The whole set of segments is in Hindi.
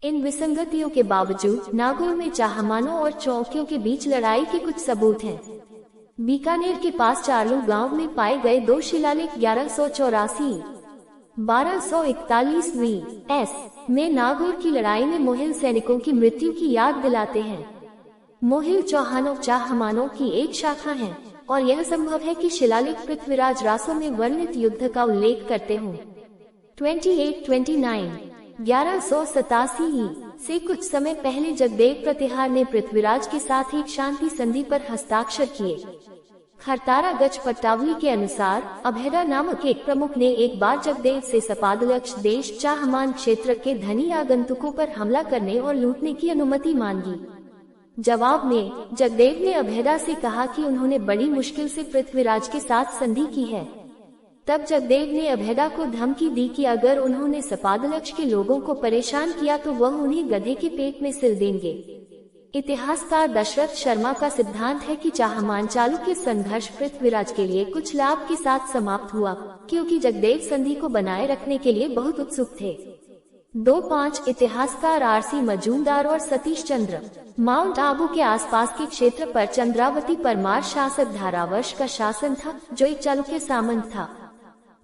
इन विसंगतियों के बावजूद नागौर में चाहमानों और चौकियों के बीच लड़ाई के कुछ सबूत हैं। बीकानेर के पास चारलू गांव में पाए गए दो शिलालेख 1184-1241 वी.एस. में नागौर की लड़ाई में मोहिल सैनिकों की मृत्यु की याद दिलाते हैं। मोहिल चौहानों चाहमानों की एक शाखा है और यह संभव है कि शिलालेख पृथ्वीराज रासो में वर्णित युद्ध का उल्लेख करते हों। 1187 से कुछ समय पहले जगदेव प्रतिहार ने पृथ्वीराज के साथ एक शांति संधि पर हस्ताक्षर किए। खरतारा गज पट्टावली के अनुसार अभेदा नामक एक प्रमुख ने एक बार जगदेव से सपादलक्ष देश चाहमान क्षेत्र के धनी आगंतुकों पर हमला करने और लूटने की अनुमति मांगी। जवाब में जगदेव ने अभेदा से कहा कि उन्होंने बड़ी मुश्किल से पृथ्वीराज के साथ संधि की है। तब जगदेव ने अभेदा को धमकी दी कि अगर उन्होंने सपादलक्ष के लोगों को परेशान किया तो वह उन्हें गधे के पेट में सिल देंगे। इतिहासकार दशरथ शर्मा का सिद्धांत है कि चाहमान चालुक्य संघर्ष पृथ्वीराज के लिए कुछ लाभ के साथ समाप्त हुआ, क्योंकि जगदेव संधि को बनाए रखने के लिए बहुत उत्सुक थे। 2-5 इतिहासकार आरसी मजूमदार और सतीश चंद्र माउंट आबू के आसपास के क्षेत्र पर चंद्रावती परमार शासक धारावर्ष का शासन था, जो एक चालुक्य सामंत था।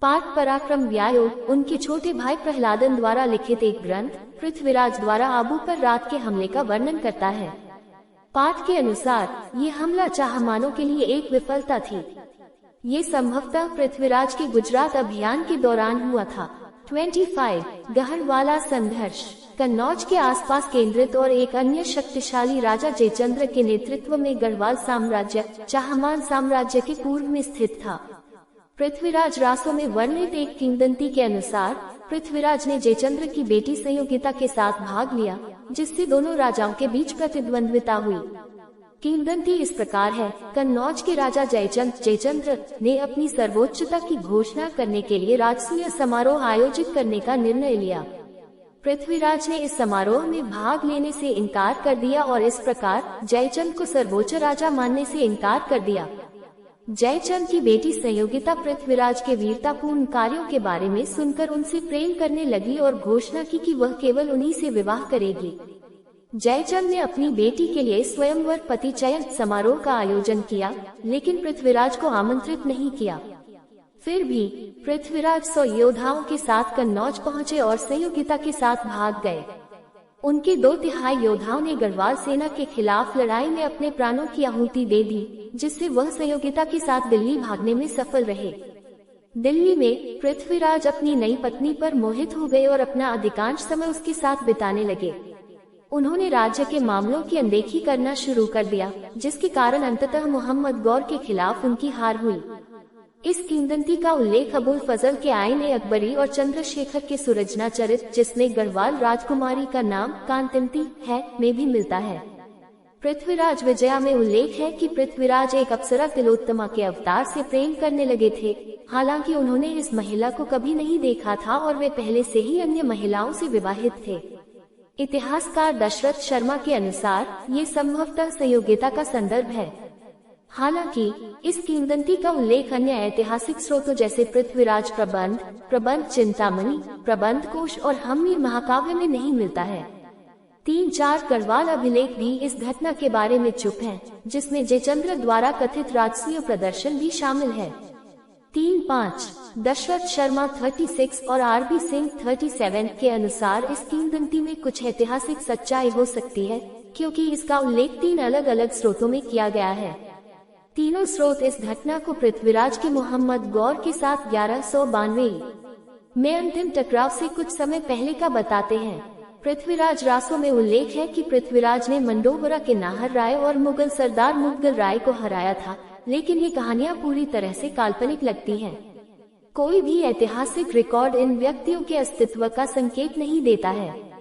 पाठ पराक्रम व्यायोग उनके छोटे भाई प्रहलादन द्वारा लिखित एक ग्रंथ पृथ्वीराज द्वारा आबू पर रात के हमले का वर्णन करता है। पाठ के अनुसार ये हमला चाहमानों के लिए एक विफलता थी। ये संभवतः पृथ्वीराज के गुजरात अभियान के दौरान हुआ था। 25 गहरवाला संघर्ष कन्नौज के आसपास केंद्रित और एक अन्य शक्तिशाली राजा जयचंद्र के नेतृत्व में गढ़वाल साम्राज्य चाहमान साम्राज्य के पूर्व में स्थित था। पृथ्वीराज रासो में वर्णित एक किंवदंती के अनुसार पृथ्वीराज ने जयचंद्र की बेटी संयोगिता के साथ भाग लिया, जिससे दोनों राजाओं के बीच प्रतिद्वंद्विता हुई। किंवदंती इस प्रकार है, कन्नौज के राजा जयचंद्र ने अपनी सर्वोच्चता की घोषणा करने के लिए राजसूय समारोह आयोजित करने का निर्णय लिया। पृथ्वीराज ने इस समारोह में भाग लेने से इनकार कर दिया और इस प्रकार जयचंद को सर्वोच्च राजा मानने से इनकार कर दिया। जयचंद की बेटी संयोगिता पृथ्वीराज के वीरतापूर्ण कार्यों के बारे में सुनकर उनसे प्रेम करने लगी और घोषणा की कि वह केवल उन्हीं से विवाह करेगी। जयचंद ने अपनी बेटी के लिए स्वयंवर पति चयन समारोह का आयोजन किया, लेकिन पृथ्वीराज को आमंत्रित नहीं किया। फिर भी पृथ्वीराज 100 योद्धाओं के साथ कन्नौज पहुँचे और संयोगिता के साथ भाग गए। उनके 2/3 योद्धाओं ने गढ़वाल सेना के खिलाफ लड़ाई में अपने प्राणों की आहुति दे दी, जिससे वह संयोगिता के साथ दिल्ली भागने में सफल रहे। दिल्ली में पृथ्वीराज अपनी नई पत्नी पर मोहित हो गए और अपना अधिकांश समय उसके साथ बिताने लगे। उन्होंने राज्य के मामलों की अनदेखी करना शुरू कर दिया, जिसके कारण अंततः मोहम्मद गौर के खिलाफ उनकी हार हुई। इस किंवदंती का उल्लेख अबुल फजल के आईन अकबरी और चंद्रशेखर के सुरजना चरित, जिसमें गढ़वाल राजकुमारी का नाम कांतिमती है, में भी मिलता है। पृथ्वीराज विजया में उल्लेख है कि पृथ्वीराज एक अप्सरा तिलोत्तमा के अवतार से प्रेम करने लगे थे। हालांकि उन्होंने इस महिला को कभी नहीं देखा था और वे पहले से ही अन्य महिलाओं से विवाहित थे। इतिहासकार दशरथ शर्मा के अनुसार ये संभवतः संयोगिता का संदर्भ है। हालांकि इस किंवदंती का उल्लेख अन्य ऐतिहासिक स्रोतों जैसे पृथ्वीराज प्रबंध चिंतामणि, प्रबंध कोश और हमवीर महाकाव्य में नहीं मिलता है। 3-4 गढ़वाल अभिलेख भी इस घटना के बारे में चुप हैं, जिसमें जयचंद्र द्वारा कथित राजसूय प्रदर्शन भी शामिल है। 3-5 दशरथ शर्मा 36 और आरबी सिंह 37 के अनुसार इस किंवदंती में कुछ ऐतिहासिक सच्चाई हो सकती है, क्योंकि इसका उल्लेख 3 अलग अलग स्रोतों में किया गया है। तीनों स्रोत इस घटना को पृथ्वीराज के मोहम्मद गौर के साथ 1192 में अंतिम टकराव से कुछ समय पहले का बताते हैं। पृथ्वीराज रासो में उल्लेख है कि पृथ्वीराज ने मंडोबरा के नाहर राय और मुगल सरदार मुगल राय को हराया था, लेकिन ये कहानियां पूरी तरह से काल्पनिक लगती हैं। कोई भी ऐतिहासिक रिकॉर्ड इन व्यक्तियों के अस्तित्व का संकेत नहीं देता है।